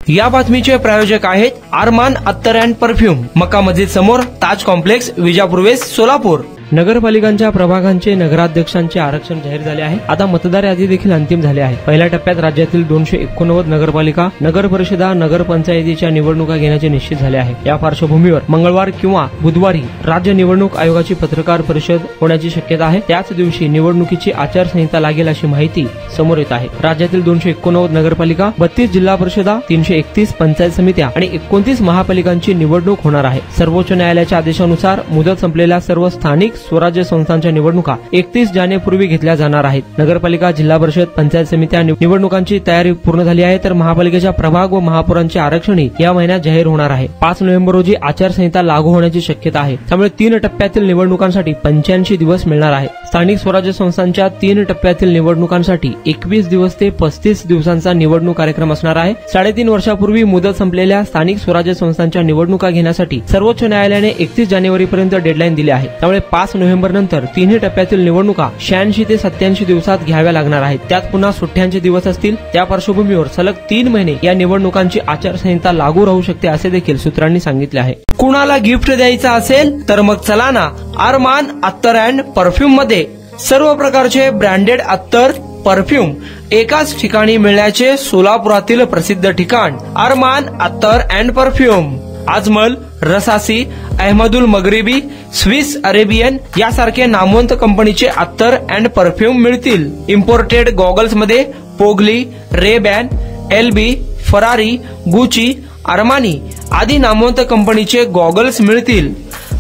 या बातमीचे प्रायोजक आहेत अरमान अत्तर अँड परफ्यूम, मक्का मस्जिद समोर, ताज कॉम्प्लेक्स, विजापूर वेस्ट, सोलापूर। नगरपालिकांच्या प्रभागांचे नगराध्यक्षांचे आरक्षण जाहीर झाले आहे। आता मतदार यादी देखील अंतिम झाली आहे। पहिल्या टप्प्यात राज्यातील 289 नगरपालिका, नगर परिषदा, नगरपंचायतीच्या निवडणुका घेण्याचे निश्चित झाले आहे। या पार्श्वभूमीवर मंगळवार किंवा बुधवारी राज्य निवडणूक आयोगाची पत्रकार परिषद होण्याची शक्यता आहे। त्याच दिवशी निवडणुकीची आचारसंहिता लागेल अशी माहिती समोर येत आहे। राज्यातील 289 नगरपालिका, 32 जिल्हा परिषदा, 331 पंचायत समित्या आणि 29 महापालिकांची निवडणूक होणार आहे। सर्वोच्च न्यायालयाच्या आदेशानुसार मुदत संपलेल्या सर्व स्थानिक स्वराज्य संस्थांच्या निवडणुका 31 जानेपूर्वी घेतल्या जाणार आहेत। नगरपालिका, जिल्हा परिषद, पंचायत समित्या निवडणुकांची तयारी पूर्ण झाली आहे, तर महापालिकेच्या प्रभाग व महापौरांचे आरक्षणही या महिन्यात जाहीर होणार आहे। 5 नोव्हेंबर रोजी आचारसंहिता लागू होण्याची शक्यता आहे। त्यामुळे 3 टप्प्यातील निवडणुकांसाठी 85 दिवस मिळणार आहे। स्थानिक स्वराज्य संस्थांच्या 3 टप्प्यातील निवडणुकांसाठी 21 दिवस ते 35 दिवसांचा निवडणूक कार्यक्रम असणार आहे। 3.5 वर्षापूर्वी मुदत संपलेल्या स्थानिक स्वराज्य संस्थांच्या निवडणुका घेण्यासाठी सर्वोच्च न्यायालयाने 31 जानेवारीपर्यंत डेडलाईन दिली आहे। त्यामुळे 5 नोव्हेंबर नंतर 3 टप्प्यातील निवडणुका 86 ते 87 दिवसात घ्याव्या लागणार आहेत। त्यात पुन्हा सुट्ट्यांचे दिवस असतील। त्या पार्श्वभूमीवर सलग 3 महिने या निवडणुकांची आचारसंहिता लागू राहू शकते असे देखील सूत्रांनी सांगितले आहे। कुणाला गिफ्ट द्यायचं असेल तर मग चला ना अरमान अत्तर अँड परफ्यूम मध्ये सर्व प्रकारचे ब्रँडेड अत्तर, परफ्यूम एकाच ठिकाणी मिळण्याचे सोलापुरातील प्रसिद्ध ठिकाण अरमान अत्तर and perfume. Ajmal, Rasasi, Ahmed al Maghribi, Swiss Arabian यासारखे नामवंत कंपनीचे अत्तर अँड परफ्यूम मिळतील। इम्पोर्टेड गॉगल्स मध्ये पोगली, Ray Ban, LB, Ferrari, Gucci, Armani आदी नामवंत कंपनीचे गॉगल्स मिळतील।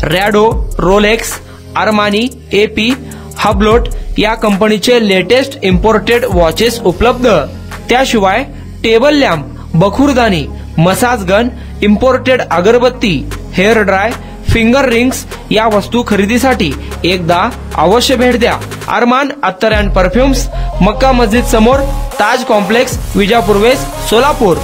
Rado, Rolex, Armani, AP, Hublot या कंपनीचे लेटेस्ट इम्पोर्टेड वॉचेस उपलब्ध। त्याशिवाय टेबल लॅम्प, बखुरदानी, मसाज गन, इम्पोर्टेड अगरबत्ती, हेअर ड्राय, फिंगर रिंग्स या वस्तू खरेदीसाठी एकदा अवश्य भेट द्या। अरमान अत्तर अँड परफ्यूम्स, मक्का मस्जिद समोर, ताज कॉम्प्लेक्स, विजापूर वेस्ट, सोलापूर।